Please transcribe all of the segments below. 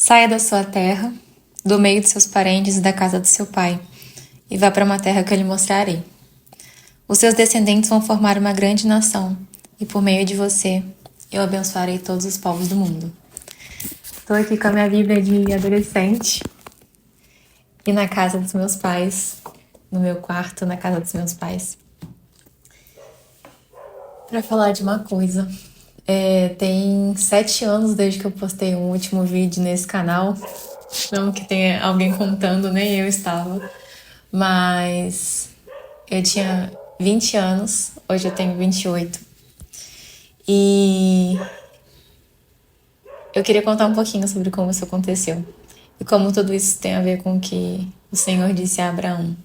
Saia da sua terra, do meio de seus parentes e da casa do seu pai, e vá para uma terra que eu lhe mostrarei. Os seus descendentes vão formar uma grande nação, e por meio de você, eu abençoarei todos os povos do mundo. Estou aqui com a minha Bíblia de adolescente, e na casa dos meus pais, no meu quarto, na casa dos meus pais, para falar de uma coisa. Tem 7 anos desde que eu postei um último vídeo nesse canal. Não que tenha alguém contando, nem eu estava. Mas eu tinha 20 anos, hoje eu tenho 28. E eu queria contar um pouquinho sobre como isso aconteceu. E como tudo isso tem a ver com o que o Senhor disse a Abraão.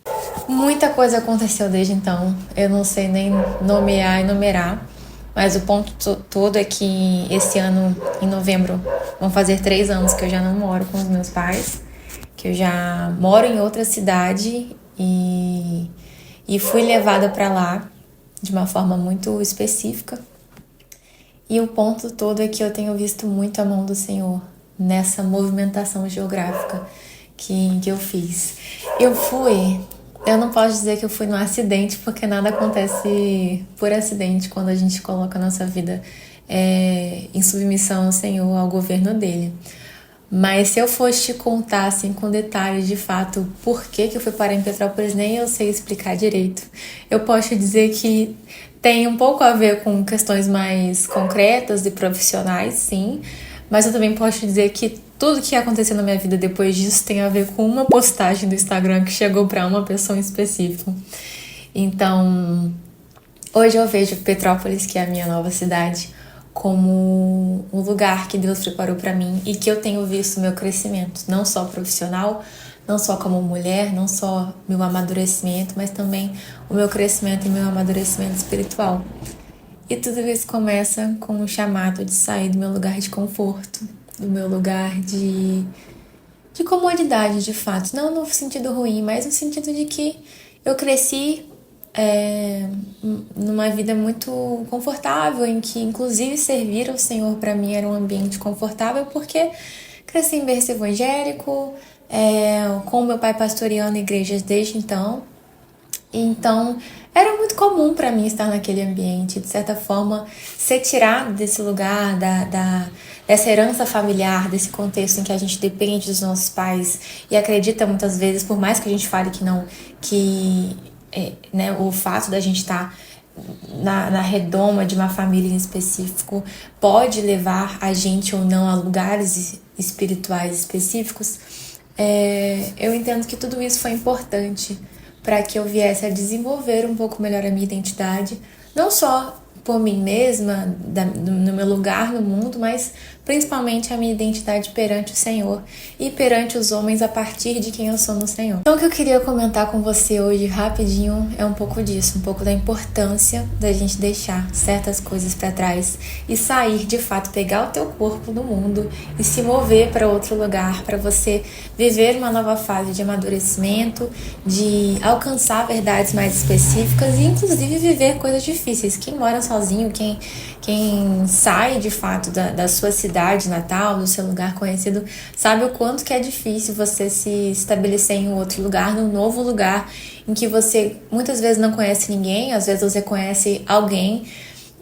Muita coisa aconteceu desde então. Eu não sei nem nomear e numerar. Mas o ponto todo é que esse ano, em novembro, vão fazer 3 anos que eu já não moro com os meus pais. Que eu já moro em outra cidade e fui levada para lá de uma forma muito específica. E o ponto todo é que eu tenho visto muito a mão do Senhor nessa movimentação geográfica que eu fiz. Eu não posso dizer que eu fui num acidente, porque nada acontece por acidente quando a gente coloca a nossa vida em submissão ao Senhor, ao governo dele. Mas se eu fosse te contar assim, com detalhes de fato por que eu fui parar em Petrópolis, nem eu sei explicar direito. Eu posso te dizer que tem um pouco a ver com questões mais concretas e profissionais, sim. Mas eu também posso te dizer que tudo que aconteceu na minha vida depois disso tem a ver com uma postagem do Instagram que chegou para uma pessoa em específico. Então, hoje eu vejo Petrópolis, que é a minha nova cidade, como um lugar que Deus preparou para mim e que eu tenho visto meu crescimento, não só profissional, não só como mulher, não só meu amadurecimento, mas também o meu crescimento e meu amadurecimento espiritual. E tudo isso começa com um chamado de sair do meu lugar de conforto, do meu lugar de comodidade, de fato. Não no sentido ruim, mas no sentido de que eu cresci numa vida muito confortável, em que inclusive servir ao Senhor para mim era um ambiente confortável, porque cresci em berço evangélico, com meu pai pastoreando igrejas desde então. Então, era muito comum para mim estar naquele ambiente, de certa forma, ser tirado desse lugar, dessa herança familiar, desse contexto em que a gente depende dos nossos pais e acredita muitas vezes, por mais que a gente fale que não, o fato da gente estar na redoma de uma família em específico pode levar a gente ou não a lugares espirituais específicos. Eu entendo que tudo isso foi importante para que eu viesse a desenvolver um pouco melhor a minha identidade, não só por mim mesma, no meu lugar no mundo, mas principalmente a minha identidade perante o Senhor e perante os homens a partir de quem eu sou no Senhor. Então o que eu queria comentar com você hoje rapidinho é um pouco disso, um pouco da importância da gente deixar certas coisas para trás e sair de fato, pegar o teu corpo do mundo e se mover para outro lugar, para você viver uma nova fase de amadurecimento, de alcançar verdades mais específicas e inclusive viver coisas difíceis. Quem mora sozinho, quem sai de fato da sua cidade natal, do seu lugar conhecido, sabe o quanto que é difícil você se estabelecer em um outro lugar, num novo lugar, em que você muitas vezes não conhece ninguém, às vezes você conhece alguém,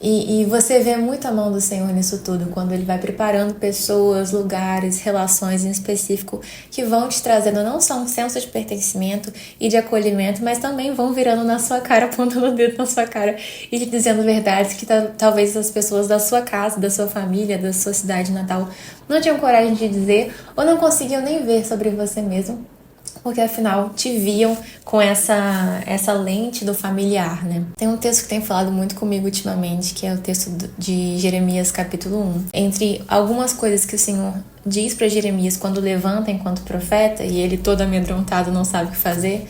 e você vê muito a mão do Senhor nisso tudo, quando Ele vai preparando pessoas, lugares, relações em específico que vão te trazendo não só um senso de pertencimento e de acolhimento, mas também vão virando na sua cara, apontando o dedo na sua cara e te dizendo verdades que talvez as pessoas da sua casa, da sua família, da sua cidade natal não tinham coragem de dizer ou não conseguiam nem ver sobre você mesmo, porque afinal te viam com essa lente do familiar, né? Tem um texto que tem falado muito comigo ultimamente, que é o texto de Jeremias capítulo 1. Entre algumas coisas que o Senhor diz para Jeremias quando levanta enquanto profeta, e ele todo amedrontado não sabe o que fazer,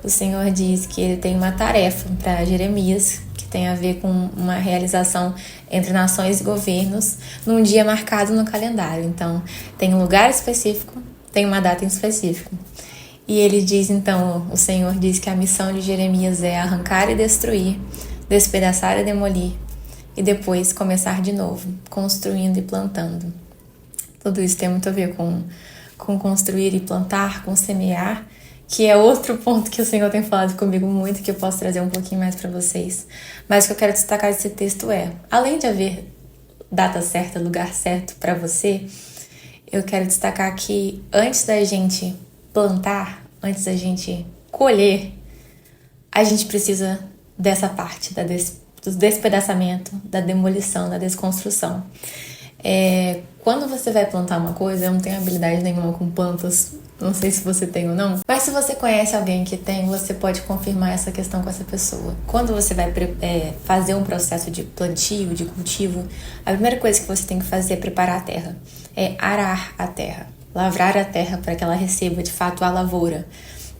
o Senhor diz que ele tem uma tarefa para Jeremias, que tem a ver com uma realização entre nações e governos, num dia marcado no calendário. Então, tem um lugar específico, tem uma data em específico. E ele diz, então, o Senhor diz que a missão de Jeremias é arrancar e destruir, despedaçar e demolir, e depois começar de novo, construindo e plantando. Tudo isso tem muito a ver com construir e plantar, com semear, que é outro ponto que o Senhor tem falado comigo muito, que eu posso trazer um pouquinho mais para vocês. Mas o que eu quero destacar desse texto é, além de haver data certa, lugar certo para você, eu quero destacar que antes da gente plantar, antes da gente colher, a gente precisa dessa parte, do despedaçamento, da demolição, da desconstrução. Quando você vai plantar uma coisa, eu não tenho habilidade nenhuma com plantas, não sei se você tem ou não, mas se você conhece alguém que tem, você pode confirmar essa questão com essa pessoa. Quando você vai fazer um processo de plantio, de cultivo, a primeira coisa que você tem que fazer é preparar a terra, é arar a terra, lavrar a terra para que ela receba de fato a lavoura.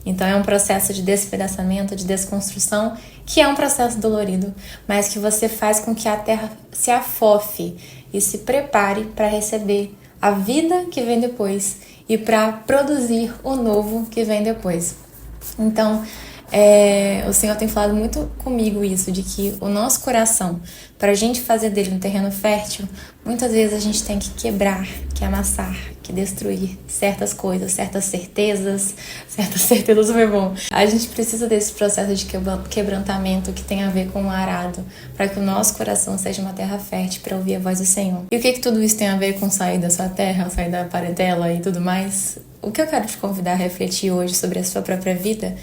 Então é um processo de despedaçamento, de desconstrução, que é um processo dolorido, mas que você faz com que a terra se afofe e se prepare para receber a vida que vem depois e para produzir o novo que vem depois. Então, o Senhor tem falado muito comigo isso, de que o nosso coração, para a gente fazer dele um terreno fértil, muitas vezes a gente tem que quebrar, que amassar, que destruir certas coisas, certas certezas foi bom. A gente precisa desse processo de quebrantamento que tem a ver com o arado, para que o nosso coração seja uma terra fértil para ouvir a voz do Senhor. E o que tudo isso tem a ver com sair da sua terra, sair da parentela e tudo mais? O que eu quero te convidar a refletir hoje sobre a sua própria vida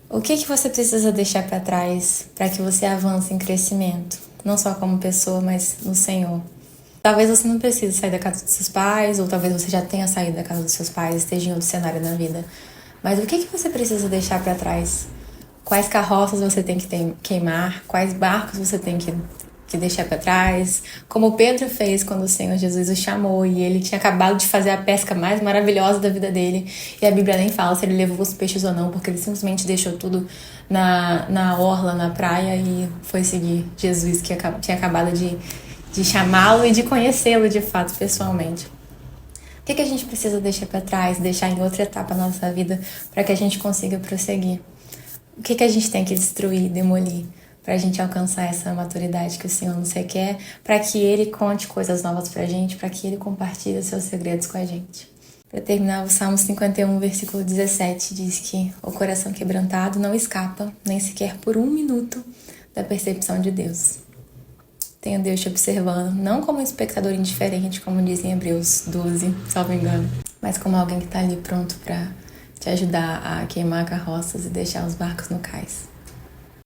o que você precisa deixar para trás para que você avance em crescimento, não só como pessoa, mas no Senhor. Talvez você não precise sair da casa dos seus pais, ou talvez você já tenha saído da casa dos seus pais e esteja em outro cenário na vida. Mas o que você precisa deixar para trás? Quais carroças você tem que queimar? Quais barcos você tem que deixar para trás? Como Pedro fez quando o Senhor Jesus o chamou e ele tinha acabado de fazer a pesca mais maravilhosa da vida dele. E a Bíblia nem fala se ele levou os peixes ou não, porque ele simplesmente deixou tudo na orla, na praia e foi seguir Jesus, que tinha acabado de chamá-lo e de conhecê-lo de fato pessoalmente. O que a gente precisa deixar para trás, deixar em outra etapa da nossa vida para que a gente consiga prosseguir? O que a gente tem que destruir, demolir, para a gente alcançar essa maturidade que o Senhor nos requer, para que Ele conte coisas novas para a gente, para que Ele compartilhe os seus segredos com a gente. Para terminar, o Salmo 51, versículo 17, diz que o coração quebrantado não escapa, nem sequer por um minuto, da percepção de Deus. Tenha Deus te observando, não como um espectador indiferente, como diz em Hebreus 12, salvo engano, mas como alguém que está ali pronto para te ajudar a queimar carroças e deixar os barcos no cais.